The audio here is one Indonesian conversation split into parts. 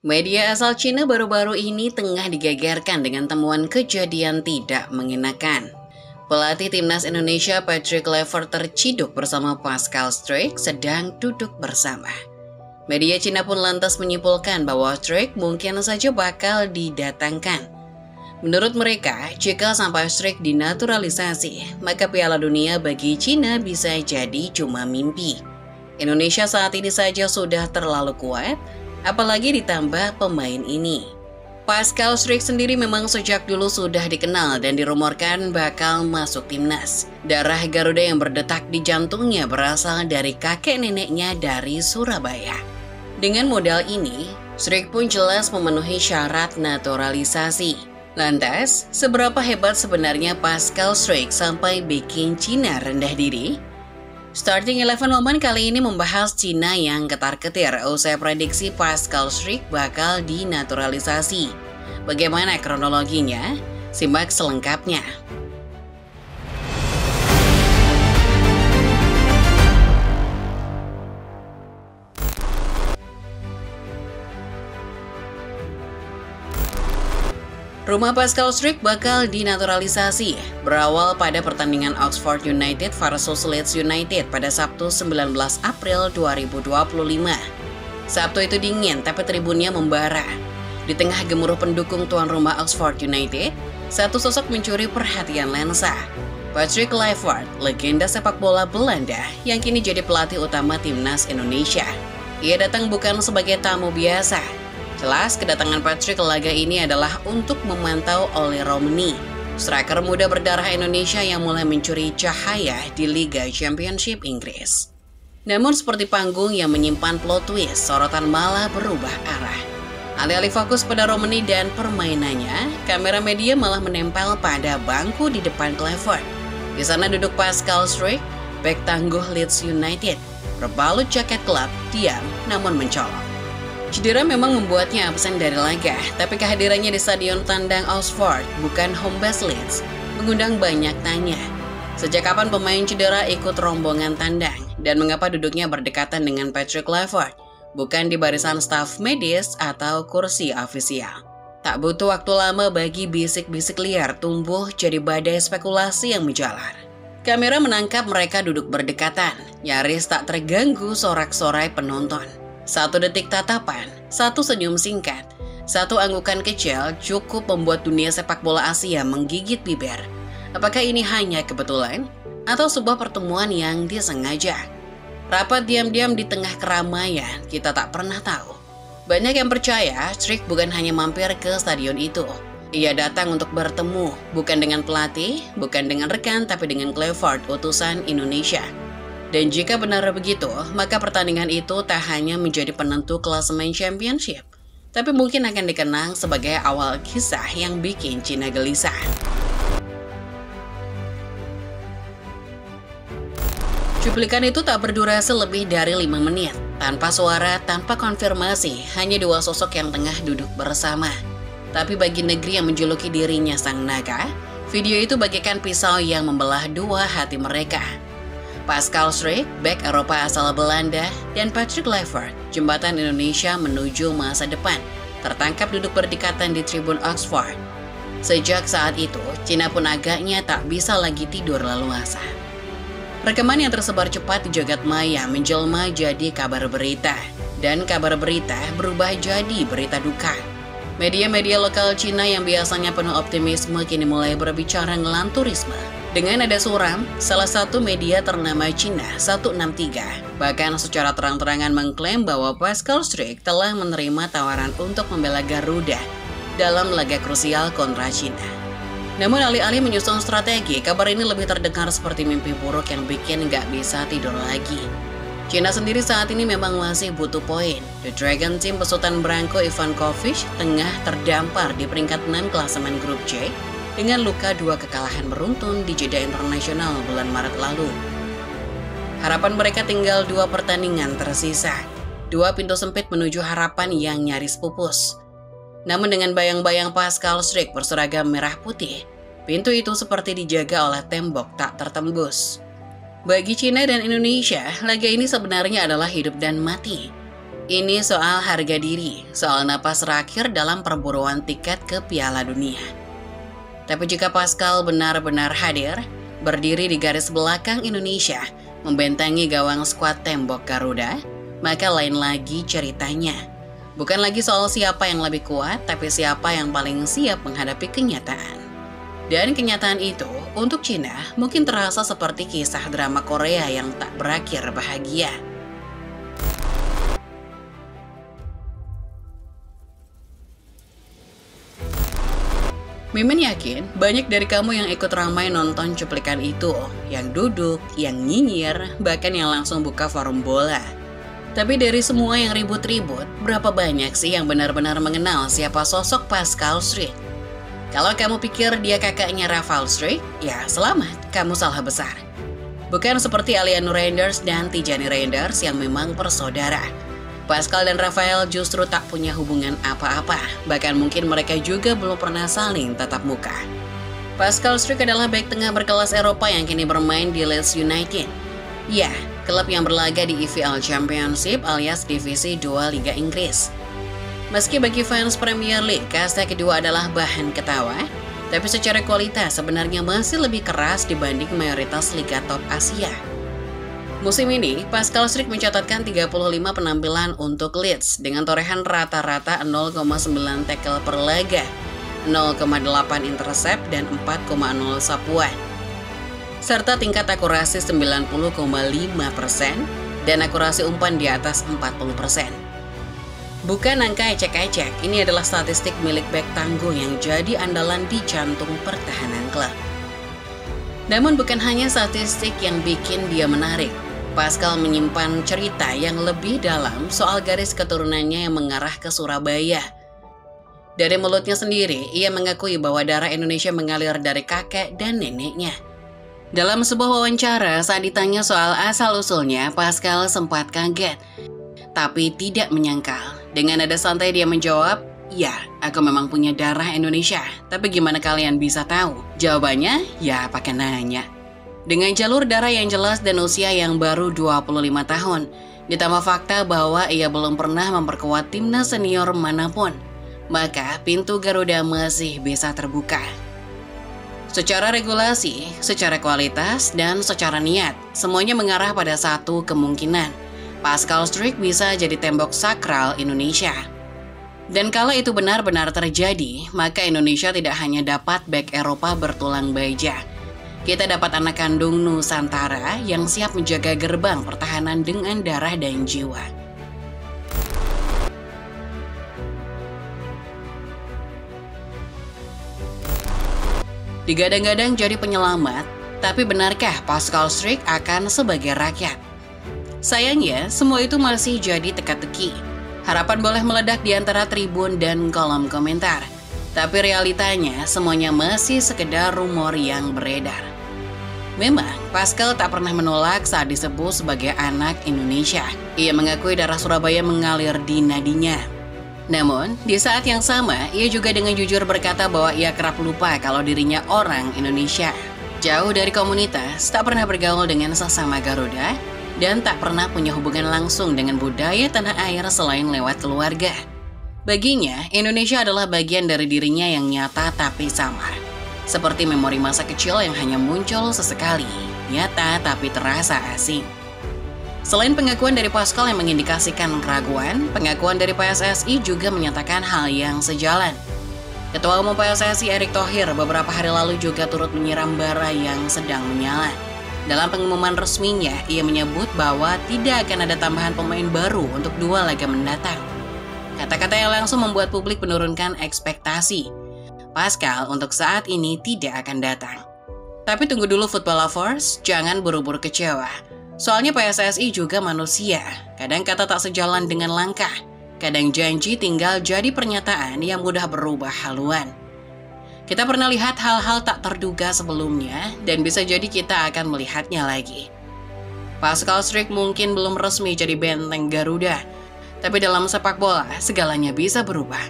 Media asal Cina baru-baru ini tengah digegerkan dengan temuan kejadian tidak mengenakan. Pelatih timnas Indonesia Patrick Kluivert terciduk bersama Pascal Struijk sedang duduk bersama. Media Cina pun lantas menyimpulkan bahwa Struijk mungkin saja bakal didatangkan. Menurut mereka, jika sampai Struijk dinaturalisasi, maka Piala Dunia bagi Cina bisa jadi cuma mimpi. Indonesia saat ini saja sudah terlalu kuat, apalagi ditambah pemain ini. Pascal Struijk sendiri memang sejak dulu sudah dikenal dan dirumorkan bakal masuk timnas. Darah Garuda yang berdetak di jantungnya berasal dari kakek neneknya dari Surabaya. Dengan modal ini, Struijk pun jelas memenuhi syarat naturalisasi. Lantas, seberapa hebat sebenarnya Pascal Struijk sampai bikin Cina rendah diri? Starting 11 Momen kali ini membahas Cina yang ketar-ketir usai prediksi Pascal Struijk bakal dinaturalisasi. Bagaimana kronologinya? Simak selengkapnya. Rumah Pascal Struijk bakal dinaturalisasi, berawal pada pertandingan Oxford United versus Leeds United pada Sabtu 19 April 2025. Sabtu itu dingin, tapi tribunnya membara. Di tengah gemuruh pendukung tuan rumah Oxford United, satu sosok mencuri perhatian lensa. Patrick Kluivert, legenda sepak bola Belanda yang kini jadi pelatih utama timnas Indonesia. Ia datang bukan sebagai tamu biasa. Jelas, kedatangan Patrick ke laga ini adalah untuk memantau Oleh Romani, striker muda berdarah Indonesia yang mulai mencuri cahaya di Liga Championship Inggris. Namun seperti panggung yang menyimpan plot twist, sorotan malah berubah arah. Alih-alih fokus pada Romani dan permainannya, kamera media malah menempel pada bangku di depan Kluivert. Di sana duduk Pascal Struijk, bek tangguh Leeds United, berbalut jaket klub, diam namun mencolok. Cedera memang membuatnya absen dari laga, tapi kehadirannya di stadion tandang Oxford, bukan home base Leeds, mengundang banyak tanya. Sejak kapan pemain cedera ikut rombongan tandang, dan mengapa duduknya berdekatan dengan Patrick Kluivert, bukan di barisan staf medis atau kursi ofisial? Tak butuh waktu lama bagi bisik-bisik liar tumbuh jadi badai spekulasi yang menjalar. Kamera menangkap mereka duduk berdekatan, nyaris tak terganggu sorak-sorai penonton. Satu detik tatapan, satu senyum singkat, satu anggukan kecil cukup membuat dunia sepak bola Asia menggigit bibir. Apakah ini hanya kebetulan atau sebuah pertemuan yang disengaja? Rapat diam-diam di tengah keramaian, kita tak pernah tahu. Banyak yang percaya Struijk bukan hanya mampir ke stadion itu. Ia datang untuk bertemu, bukan dengan pelatih, bukan dengan rekan, tapi dengan Kluivert, utusan Indonesia. Dan jika benar begitu, maka pertandingan itu tak hanya menjadi penentu klasemen championship, tapi mungkin akan dikenang sebagai awal kisah yang bikin Cina gelisah. Cuplikan itu tak berdurasi lebih dari 5 menit, tanpa suara, tanpa konfirmasi, hanya dua sosok yang tengah duduk bersama. Tapi bagi negeri yang menjuluki dirinya sang naga, video itu bagaikan pisau yang membelah dua hati mereka. Pascal Struijk, bek Eropa asal Belanda, dan Patrick Kluivert, jembatan Indonesia menuju masa depan, tertangkap duduk berdekatan di tribun Oxford. Sejak saat itu, Cina pun agaknya tak bisa lagi tidur leluasa. Rekaman yang tersebar cepat di jagat maya menjelma jadi kabar berita, dan kabar berita berubah jadi berita duka. Media-media lokal Cina yang biasanya penuh optimisme kini mulai berbicara ngelanturisme. Dengan nada suram, salah satu media ternama Cina 163 bahkan secara terang-terangan mengklaim bahwa Pascal Struijk telah menerima tawaran untuk membela Garuda dalam laga krusial kontra Cina. Namun alih-alih menyusun strategi, kabar ini lebih terdengar seperti mimpi buruk yang bikin nggak bisa tidur lagi. Cina sendiri saat ini memang masih butuh poin. The Dragon Team besutan Branko Ivankovic tengah terdampar di peringkat 6 klasemen grup C dengan luka 2 kekalahan beruntun di jeda internasional bulan Maret lalu. Harapan mereka tinggal 2 pertandingan tersisa, 2 pintu sempit menuju harapan yang nyaris pupus. Namun dengan bayang-bayang Pascal Struijk berseragam merah putih, pintu itu seperti dijaga oleh tembok tak tertembus. Bagi Cina dan Indonesia, laga ini sebenarnya adalah hidup dan mati. Ini soal harga diri, soal napas terakhir dalam perburuan tiket ke Piala Dunia. Tapi jika Pascal benar-benar hadir, berdiri di garis belakang Indonesia, membentengi gawang skuad tembok Garuda, maka lain lagi ceritanya. Bukan lagi soal siapa yang lebih kuat, tapi siapa yang paling siap menghadapi kenyataan. Dan kenyataan itu, untuk Cina, mungkin terasa seperti kisah drama Korea yang tak berakhir bahagia. Mimin yakin banyak dari kamu yang ikut ramai nonton cuplikan itu, yang duduk, yang nyinyir, bahkan yang langsung buka forum bola. Tapi dari semua yang ribut-ribut, berapa banyak sih yang benar-benar mengenal siapa sosok Pascal Struijk? Kalau kamu pikir dia kakaknya Rafael Struijk, ya selamat, kamu salah besar. Bukan seperti Alianu Reinders dan Tijani Reinders yang memang bersaudara. Pascal dan Rafael justru tak punya hubungan apa-apa, bahkan mungkin mereka juga belum pernah saling tatap muka. Pascal Struijk adalah bek tengah berkelas Eropa yang kini bermain di Leeds United. Ya, klub yang berlaga di EFL Championship alias Divisi 2 Liga Inggris. Meski bagi fans Premier League, kasta kedua adalah bahan ketawa, tapi secara kualitas sebenarnya masih lebih keras dibanding mayoritas liga top Asia. Musim ini, Pascal Struijk mencatatkan 35 penampilan untuk Leeds dengan torehan rata-rata 0,9 tackle per laga, 0,8 intercept, dan 4,0 sapuan. Serta tingkat akurasi 90,5% dan akurasi umpan di atas 40%. Bukan angka ecek-ecek, ini adalah statistik milik bek tangguh yang jadi andalan di jantung pertahanan klub. Namun bukan hanya statistik yang bikin dia menarik. Pascal menyimpan cerita yang lebih dalam soal garis keturunannya yang mengarah ke Surabaya. Dari mulutnya sendiri, ia mengakui bahwa darah Indonesia mengalir dari kakek dan neneknya. Dalam sebuah wawancara saat ditanya soal asal-usulnya, Pascal sempat kaget, tapi tidak menyangkal. Dengan nada santai dia menjawab, "Ya, aku memang punya darah Indonesia, tapi gimana kalian bisa tahu?" Jawabannya, ya pakai nanya. Dengan jalur darah yang jelas dan usia yang baru 25 tahun, ditambah fakta bahwa ia belum pernah memperkuat timnas senior manapun, maka pintu Garuda masih bisa terbuka. Secara regulasi, secara kualitas, dan secara niat, semuanya mengarah pada satu kemungkinan. Pascal Struijk bisa jadi tembok sakral Indonesia. Dan kalau itu benar-benar terjadi, maka Indonesia tidak hanya dapat bek Eropa bertulang baja. Kita dapat anak kandung Nusantara yang siap menjaga gerbang pertahanan dengan darah dan jiwa. Digadang-gadang jadi penyelamat, tapi benarkah Pascal Struijk akan sebagai rakyat? Sayangnya, semua itu masih jadi teka-teki. Harapan boleh meledak di antara tribun dan kolom komentar. Tapi realitanya, semuanya masih sekedar rumor yang beredar. Memang, Pascal tak pernah menolak saat disebut sebagai anak Indonesia. Ia mengakui darah Surabaya mengalir di nadinya. Namun, di saat yang sama, ia juga dengan jujur berkata bahwa ia kerap lupa kalau dirinya orang Indonesia. Jauh dari komunitas, tak pernah bergaul dengan sesama Garuda, dan tak pernah punya hubungan langsung dengan budaya tanah air selain lewat keluarga. Baginya, Indonesia adalah bagian dari dirinya yang nyata tapi samar. Seperti memori masa kecil yang hanya muncul sesekali, nyata tapi terasa asing. Selain pengakuan dari Pascal yang mengindikasikan keraguan, pengakuan dari PSSI juga menyatakan hal yang sejalan. Ketua Umum PSSI Erick Thohir beberapa hari lalu juga turut menyiram bara yang sedang menyala. Dalam pengumuman resminya, ia menyebut bahwa tidak akan ada tambahan pemain baru untuk 2 laga mendatang. Kata-kata yang langsung membuat publik menurunkan ekspektasi. Pascal untuk saat ini tidak akan datang. Tapi tunggu dulu football lovers, jangan buru-buru kecewa. Soalnya PSSI juga manusia, kadang kata tak sejalan dengan langkah. Kadang janji tinggal jadi pernyataan yang mudah berubah haluan. Kita pernah lihat hal-hal tak terduga sebelumnya, dan bisa jadi kita akan melihatnya lagi. Pascal Struijk mungkin belum resmi jadi benteng Garuda, tapi dalam sepak bola, segalanya bisa berubah.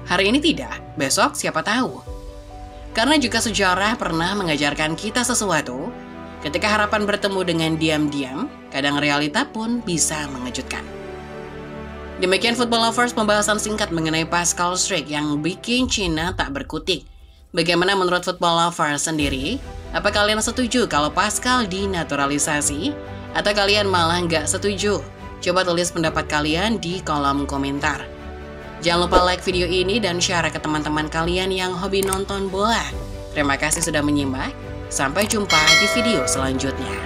Hari ini tidak, besok siapa tahu. Karena jika sejarah pernah mengajarkan kita sesuatu, ketika harapan bertemu dengan diam-diam, kadang realita pun bisa mengejutkan. Demikian Football Lovers pembahasan singkat mengenai Pascal Struijk yang bikin Cina tak berkutik. Bagaimana menurut Football Lovers sendiri? Apa kalian setuju kalau Pascal dinaturalisasi? Atau kalian malah nggak setuju? Coba tulis pendapat kalian di kolom komentar. Jangan lupa like video ini dan share ke teman-teman kalian yang hobi nonton bola. Terima kasih sudah menyimak. Sampai jumpa di video selanjutnya.